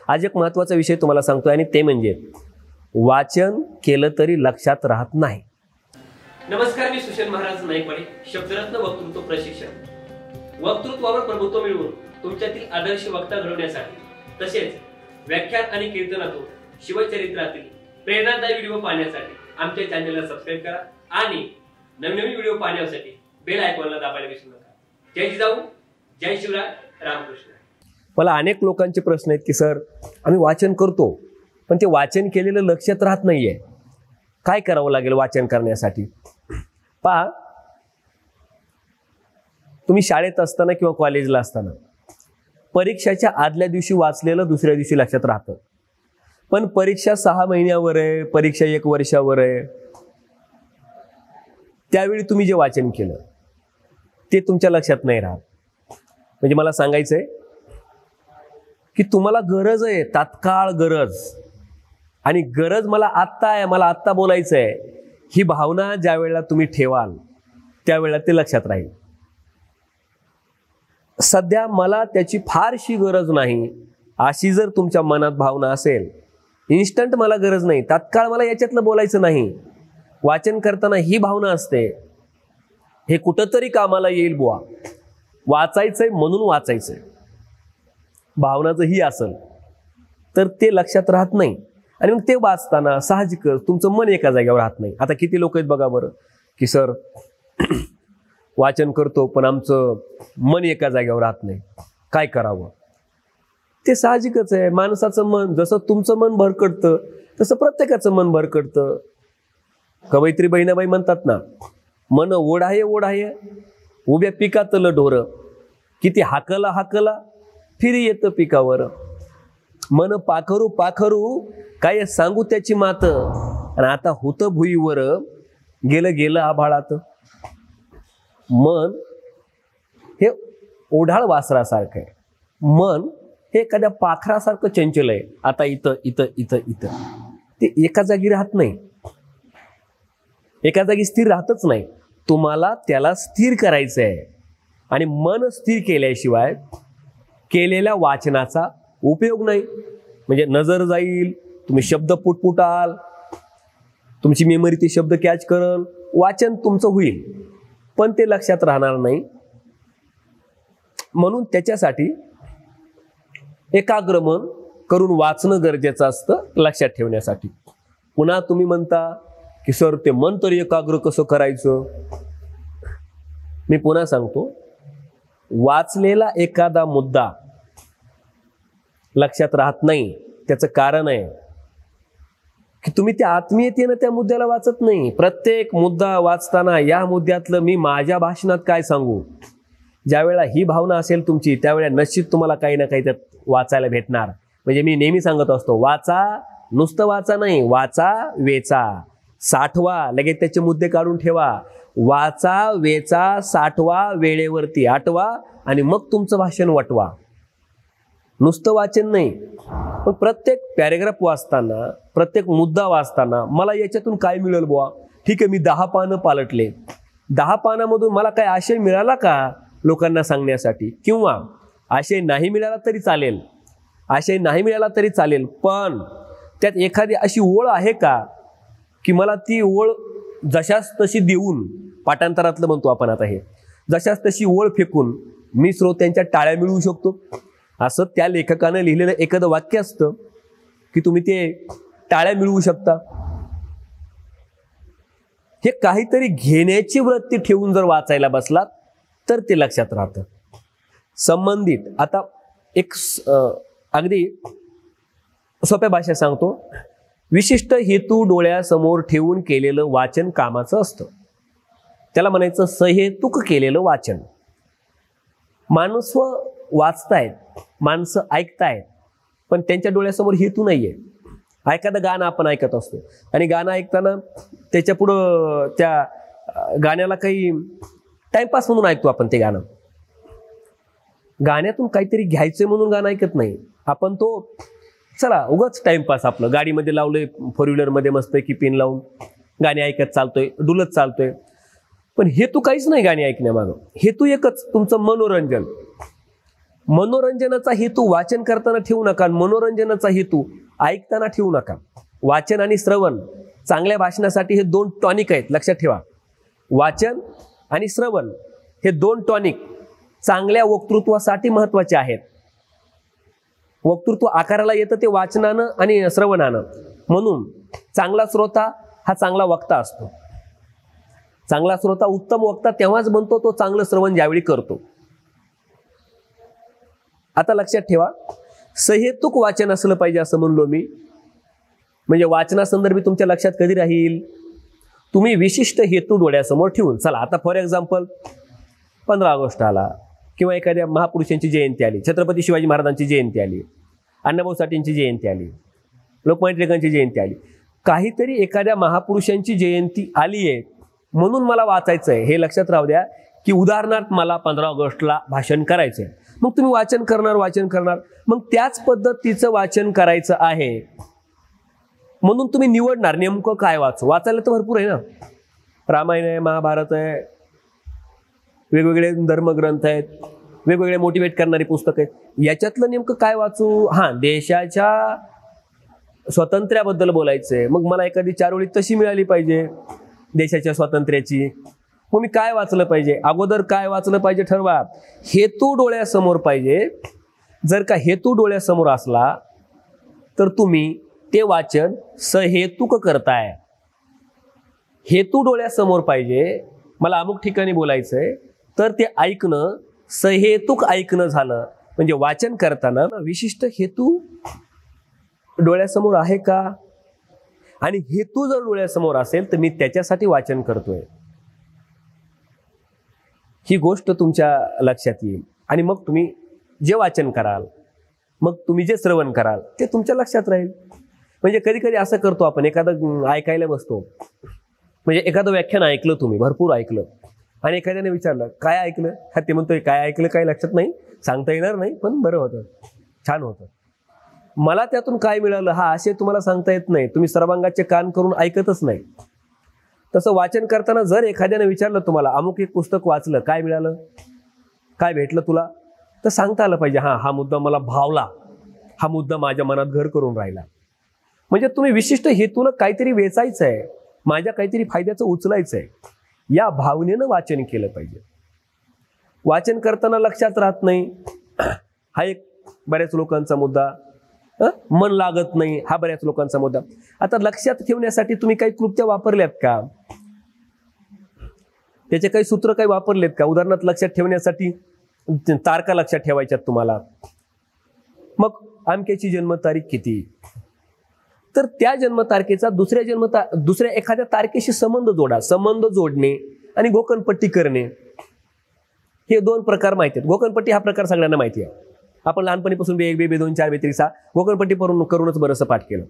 आज एक महत्त्वाचा विषय तुम्हाला सांगतोय आणि ते म्हणजे वाचन केलं तरी लक्षात राहत नाही. नमस्कार, मी सुशील महाराज नाईकवाडे, शब्दरत्न वक्तृत्व प्रशिक्षक. वक्तृत्वावर प्रभुत्व मिळवून तुमच्यातील आदर्श वक्ता घडवण्यासाठी तसेच व्याख्यान आणि कीर्तनातून शिवचरित्रातील प्रेरणादायी व्हिडिओ पाहण्यासाठी आमच्या चॅनलला सबस्क्राईब करा आणि नवनवीन व्हिडिओ पाहण्यासाठी बेल आयकॉनला दाबायला विसरू नका. जय जिजाऊ, जय शिवराय, रामकृष्ण. मला अनेक लोकांचे प्रश्न आहेत की सर, आम्ही वाचन करतो पण ते वाचन केलेलं लक्षात राहत नाहीये, काय करावं लागेल वाचन करण्यासाठी? पहा, तुम्ही शाळेत असताना किंवा कॉलेजला असताना परीक्षेच्या आदल्या दिवशी वाचलेलं दुसऱ्या दिवशी लक्षात राहतं, पण परीक्षा 6 महिन्यावर आहे, परीक्षा 1 वर्षावर आहे, त्यावेळी तुम्ही जे वाचन केलं ते तुमच्या लक्षात नाही राहत. म्हणजे मला सांगायचंय की तुम्हाला गरज आहे, तात्काळ गरज, आणि गरज मला आत्ता आहे, मला आत्ता बोलायचं आहे, ही भावना ज्या वेळेला तुम्ही ठेवाल त्यावेळेला ते लक्षात राहील. सध्या मला त्याची फारशी गरज नाही अशी जर तुमच्या मनात भावना असेल, इन्स्टंट मला गरज नाही, तात्काळ मला याच्यातलं बोलायचं नाही, वाचन करताना ही भावना असते, हे कुठंतरी कामाला येईल बुवा, वाचायचंय म्हणून वाचायचंय, भावना जर ही असेल तर ते लक्षात राहत नाही. आणि मग ते वाचताना साहजिकच तुमचं मन एका जागेवर राहत नाही. आता किती लोक आहेत बघा बरं की सर वाचन करतो पण आमचं मन एका जागेवर राहत नाही, काय करावं? ते साहजिकच आहे. माणसाचं मन जसं तुमचं मन भरकटतं तसं प्रत्येकाचं मन भरकटतं. कवयित्री बहिणाबाई म्हणतात ना, मन ओढाये ओढाये उभ्या पिकातलं ढोरं, किती हाकला हाकला फिरी येतं पिकावर. मन पाखरू पाखरू काय सांगू त्याची मात, आणि आता होतं भुईवर गेलं गेलं आभाळात. मन हे ओढाळ वासरासारखं आहे, मन हे एखाद्या पाखरासारखं चंचल आहे. आता इथं इथं इथं इथं ते एका जागी राहत नाही, एका जागी स्थिर राहतच नाही. तुम्हाला त्याला स्थिर करायचं आहे, आणि मन स्थिर केल्याशिवाय केलेल्या वाचनाचा उपयोग नाही. म्हणजे नजर जाईल, तुम्ही शब्द पुटपुटाल, तुमची मेमरी ते शब्द कॅच करल, वाचन तुमचं होईल पण ते लक्षात राहणार नाही. म्हणून त्याच्यासाठी एकाग्र मन करून वाचणं गरजेचं असतं लक्षात ठेवण्यासाठी. पुन्हा तुम्ही म्हणता की सर ते मन तरी एकाग्र कसं करायचं? मी पुन्हा सांगतो, वाचलेला एखादा मुद्दा लक्षात राहत नाही, त्याचं कारण आहे की तुम्ही त्या आत्मीयतेनं त्या मुद्द्याला वाचत नाही. प्रत्येक मुद्दा वाचताना या मुद्द्यातलं मी माझ्या भाषणात काय सांगू, ज्या वेळेला ही भावना असेल तुमची त्यावेळेला निश्चित तुम्हाला काही ना काही त्यात वाचायला भेटणार. म्हणजे मी नेहमी सांगत असतो, वाचा, नुसतं वाचा नाही, वाचा वेचा, साठवा, लगेच त्याचे मुद्दे काढून ठेवा, वाचा वेचा साठवा, वेळेवरती आठवा, आणि मग तुमचं भाषण वटवा. नुसतं वाचन नाही, पण प्रत्येक पॅरेग्राफ वाचताना, प्रत्येक मुद्दा वाचताना मला याच्यातून काय मिळेल बुवा? ठीक आहे, मी 10 पानं पालटले, 10 पानामधून मला काय आशय मिळाला का लोकांना सांगण्यासाठी? किंवा आशय नाही मिळाला तरी चालेल, आशय नाही मिळाला तरी चालेल, पण त्यात एखादी अशी ओळ आहे का की मला ती ओळ जशाच तशी देऊन, पाठांतरातलं म्हणतो आपण आता हे, जशाच तशी ओळ फेकून मी श्रोत्यांच्या टाळ्या मिळवू शकतो? असं त्या लेखकानं लिहिलेलं एखादं वाक्य असतं की तुम्ही ते टाळ्या मिळवू शकता. हे काहीतरी घेण्याची वृत्ती ठेवून जर वाचायला बसलात तर ते लक्षात राहतं. संबंधित, आता एक अगदी सोप्या भाषेत सांगतो, विशिष्ट हेतू डोळ्यासमोर ठेवून केलेलं वाचन कामाचं असतं. त्याला म्हणायचं सहेतुक केलेलं वाचन. माणसं वाचतायत, माणसं ऐकतायत, पण त्यांच्या डोळ्यासमोर हेतू नाहीये. एखादं गाणं आपण ऐकत असतो आणि गाणं ऐकताना त्याच्या पुढं त्या गाण्याला काही टाइमपास म्हणून ऐकतो आपण. ते गाणं गाण्यातून काहीतरी घ्यायचंय म्हणून गाणं ऐकत नाही आपण. तो चला उगाच टाइमपास आपलं गाडीमध्ये लावलंय, 4 व्हीलरमध्ये मस्तपैकी पिन लावून गाणी ऐकत चालतोय, डुलत चालतोय, पण हेतू काहीच नाही गाणी ऐकण्यामागं. हेतू एकच, तुमचं मनोरंजन. मनोरंजनाचा हेतू वाचन करताना ठेवू नका, मनोरंजनाचा हेतू ऐकताना ठेवू नका. वाचन आणि श्रवण चांगल्या भाषणासाठी हे 2 टॉनिक आहेत, लक्षात ठेवा. वाचन आणि श्रवण हे 2 टॉनिक चांगल्या वक्तृत्वासाठी महत्वाचे आहेत. वक्तृत्व आकाराला येतं ते वाचनानं आणि श्रवणानं. म्हणून चांगला श्रोता हा चांगला वक्ता असतो. चांगला श्रोता उत्तम वक्ता तेव्हाच बनतो तो चांगलं श्रवण ज्यावेळी करतो. आता लक्षात ठेवा, सहेतुक वाचन असलं पाहिजे असं म्हणलो मी. म्हणजे वाचनासंदर्भी तुमच्या लक्षात कधी राहील, तुम्ही विशिष्ट हेतू डोळ्यासमोर ठेवून. चला आता फॉर एक्झाम्पल 15 ऑगस्ट आला किंवा एखाद्या महापुरुषांची जयंती आली, छत्रपती शिवाजी महाराजांची जयंती आली, अण्णाभाऊ साठेंची जयंती आली, लोकमान्य टिळकांची जयंती आली. काहीतरी एखाद्या महापुरुषांची जयंती आली आहे म्हणून मला वाचायचं आहे, हे लक्षात राहू द्या की उदाहरणार्थ मला 15 ऑगस्टला भाषण करायचं आहे. मग तुम्ही वाचन करणार, मग त्याच पद्धतीचं वाचन करायचं आहे म्हणून तुम्ही निवडणार नेमकं काय वाचू. वाचायला तर भरपूर आहे ना, रामायण आहे, महाभारत आहे, वेगवेगळे धर्मग्रंथ आहेत, वेगवेगळे मोटिवेट करणारी पुस्तकं आहेत. याच्यातलं नेमकं काय वाचू. देशाच्या स्वातंत्र्याबद्दल बोलायचंय, मग मला एखादी 4 ओळी तशी मिळाली पाहिजे देशाच्या स्वातंत्र्याची. मग मी काय वाचलं पाहिजे, अगोदर काय वाचलं पाहिजे ठरवा. हेतू डोळ्यासमोर पाहिजे. जर का हेतू डोळ्यासमोर असला तर तुम्ही ते वाचन सहेतुक करताय. हेतू डोळ्यासमोर पाहिजे, मला अमुक ठिकाणी बोलायचंय, तर ते ऐकणं सहेतुक ऐकणं झालं. म्हणजे वाचन करताना विशिष्ट हेतू डोळ्यासमोर आहे का, आणि हेतू जर डोळ्यासमोर असेल तर मी त्याच्यासाठी वाचन करतोय, ही गोष्ट तुमच्या लक्षात येईल. आणि मग तुम्ही जे वाचन कराल, मग तुम्ही जे श्रवण कराल ते तुमच्या लक्षात राहील. म्हणजे कधी कधी असं करतो आपण, एखादं ऐकायला बसतो, म्हणजे एखादं व्याख्यान ऐकलं, तुम्ही भरपूर ऐकलं, आणि एखाद्याने विचारलं काय ऐकलं, ते म्हणतोय काय ऐकलं काय लक्षात नाही, सांगता येणार नाही, पण बरं होतं, छान होतं, मला त्यातून काय मिळालं असे तुम्हाला सांगता येत नाही. तुम्ही सर्वांगाचे कान करून ऐकतच नाही. तसं वाचन करताना जर एखाद्याने विचारलं तुम्हाला अमुक एक पुस्तक वाचलं, काय मिळालं, काय भेटलं तुला, तर सांगता आलं पाहिजे हा मुद्दा मला भावला, हा मुद्दा माझ्या मनात घर करून राहिला. म्हणजे तुम्ही विशिष्ट हेतून काहीतरी वेचायचं आहे, माझ्या काहीतरी फायद्याचं उचलायचं आहे, या भावनेनं वाचन केलं पाहिजे. वाचन करताना लक्षात राहत नाही हा एक बऱ्याच लोकांचा मुद्दा, मन लागत नाही हा बऱ्याच लोकांचा मुद्दा. आता लक्षात ठेवण्यासाठी तुम्ही काही कृत्या वापरल्यात का, त्याचे काही सूत्र काही वापरलेत का. उदाहरणार्थ लक्षात ठेवण्यासाठी तारखा लक्षात ठेवायच्यात तुम्हाला, मग आमक्याची जन्मतारीख किती, तर त्या जन्मतारखेचा दुसऱ्या एखाद्या तारखेशी संबंध जोडा. संबंध जोडणे आणि गोकणपट्टी करणे हे 2 प्रकार माहिती आहेत. गोकणपट्टी हा प्रकार सगळ्यांना माहिती आहे, आपण लहानपणीपासून बे 1 बे 2 4 बे 3 6 गोकणपट्टी करूनच बरंचसं पाठ केलं.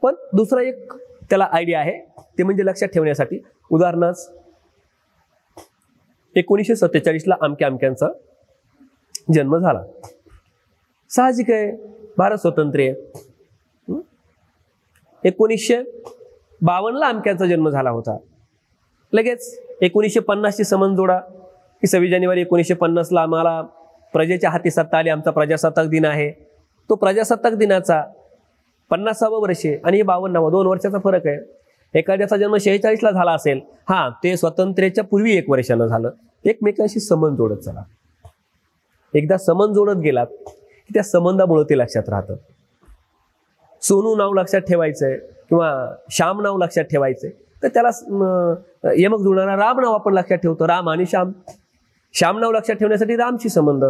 पण दुसरा एक त्याला आयडिया आहे, ते म्हणजे लक्षात ठेवण्यासाठी. उदाहरणार्थ 1947ला अमक्यांचा जन्म झाला, साहजिक आहे, भारत स्वतंत्र आहे. 1952ला अमक्यांचा जन्म झाला होता, लगेच 1950ची संबंध जोडा की 26 जानेवारी 1950ला आम्हाला प्रजेच्या हाती सत्ता आली, आमचा प्रजासत्ताक दिन आहे. तो प्रजासत्ताक दिनाचा 50वा वर्ष आणि हे 52वा, 2 वर्षाचा फरक आहे. एखाद्याचा जन्म 46ला झाला असेल, ते स्वातंत्र्याच्या पूर्वी 1 वर्षानं झालं. एकमेकांशी संबंध जोडत चला. एकदा संबंध जोडत गेलात की त्या संबंधामुळे ते लक्षात राहतं. सोनू नाव लक्षात ठेवायचंय किंवा श्याम नाव लक्षात ठेवायचंय, तर त्याला यमक जुळणारा राम नाव आपण लक्षात ठेवतो, राम आणि श्याम. श्याम नाव लक्षात ठेवण्यासाठी रामशी संबंध.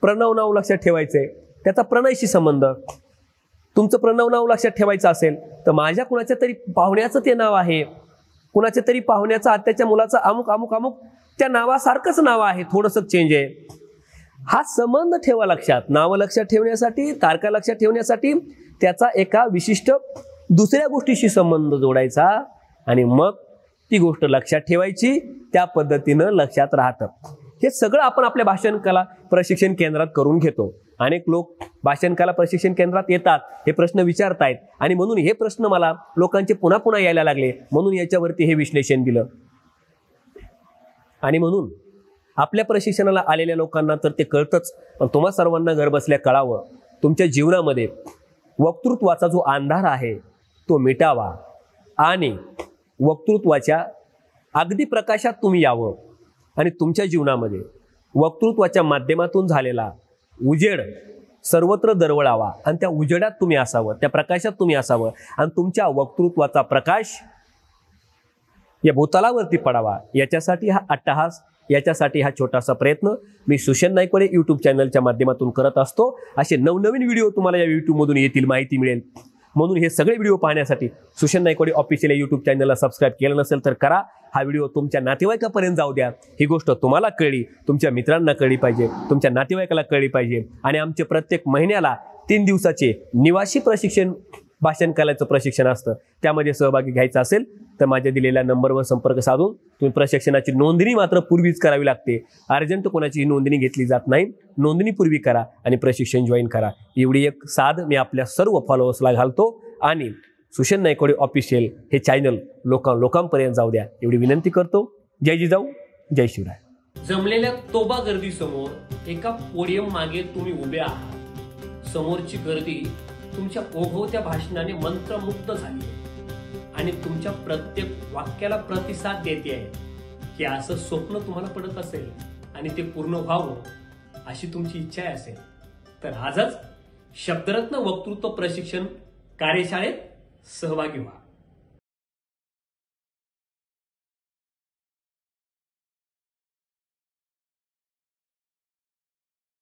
प्रणव नाव लक्षात ठेवायचंय, त्याचा प्रणयशी संबंध. तुमचं प्रणव नाव लक्षात ठेवायचं असेल तर माझ्या कुणाच्या तरी पाहुण्याचं ते नाव आहे, कुणाच्या तरी पाहुण्याचं आत्याच्या मुलाचं अमुक अमुक अमुक त्या नावासारखंच नाव आहे, थोडंसं चेंज आहे. हा संबंध ठेवा लक्षात. नावं लक्षात ठेवण्यासाठी, तारखा लक्षात ठेवण्यासाठी त्याचा एका विशिष्ट दुसऱ्या गोष्टीशी संबंध जोडायचा आणि मग ती गोष्ट लक्षात ठेवायची. त्या पद्धतीनं लक्षात राहतं. हे सगळं आपण आपल्या भाषण कला प्रशिक्षण केंद्रात करून घेतो. अनेक लोक भाषण कला प्रशिक्षण केंद्रात येतात, हे प्रश्न विचारतायत आणि म्हणून हे प्रश्न मला लोकांचे पुन्हा पुन्हा यायला लागले, म्हणून याच्यावरती हे विश्लेषण दिलं. आणि म्हणून आपल्या प्रशिक्षणाला आलेल्या लोकांना तर ते कळतंच, पण तुम्हा सर्वांना घर बसल्या कळावं, तुमच्या जीवनामध्ये वक्तृत्वाचा जो अंधार आहे तो मिटावा आणि वक्तृत्वाच्या अगदी प्रकाशात तुम्ही यावं आणि तुमच्या जीवनामध्ये वक्तृत्वाच्या माध्यमातून झालेला उजेड सर्वत्र दरवळावा आणि त्या उजेडात तुम्ही असावं, त्या प्रकाशात तुम्ही असावं आणि तुमच्या वक्तृत्वाचा प्रकाश या भूतलावरती पडावा, याच्यासाठी हा अट्टहास, याच्यासाठी हा छोटासा प्रयत्न मी सुषेण नाईकवाडे यूट्यूब चॅनलच्या माध्यमातून करत असतो. असे नवनवीन व्हिडिओ तुम्हाला या यूट्यूबमधून येतील, माहिती मिळेल. म्हणून हे सगळे व्हिडिओ पाहण्यासाठी सुषेण नाईकवाडे ऑफिशियल यूट्यूब चॅनलला सबस्क्राईब केलं नसेल तर करा. हा व्हिडिओ तुमच्या नातेवाईकापर्यंत जाऊ द्या. ही गोष्ट तुम्हाला कळली, तुमच्या मित्रांना कळली पाहिजे, तुमच्या नातेवाईकाला कळली पाहिजे. आणि आमचे प्रत्येक महिन्याला 3 दिवसाचे निवासी प्रशिक्षण, भाषण कलेचं प्रशिक्षण असतं. त्यामध्ये सहभागी घ्यायचं असेल तर माझ्या दिलेल्या नंबरवर संपर्क साधून तुम्ही प्रशिक्षणाची नोंदणी मात्र पूर्वीच करावी लागते. अर्जंट कोणाची नोंदणी घेतली जात नाही. नोंदणी पूर्वी करा आणि प्रशिक्षण जॉईन करा. एवढी एक साध मी आपल्या सर्व फॉलोअर्सला घालतो आणि सुषेण नाईकवाडे ऑफिशियल हे चॅनल लोकांपर्यंत जाऊ द्या एवढी विनंती करतो. जय जिजाऊ, जय शिवराय. जमलेल्या तोबा गर्दी समोर एका पोडियम मागे तुम्ही उभे आहात. समोरची गर्दी तुमच्या ओघवत्या भाषणाने मंत्रमुग्ध झाली आहे आणि तुमच्या प्रत्येक वाक्याला प्रतिसाद देते आहे. की असं स्वप्न तुम्हाला पडत असेल आणि ते पूर्ण व्हावं अशी तुमची इच्छा असेल तर आजच शब्दरत्न वक्तृत्व प्रशिक्षण कार्यशाळेत सहभागी व्हा.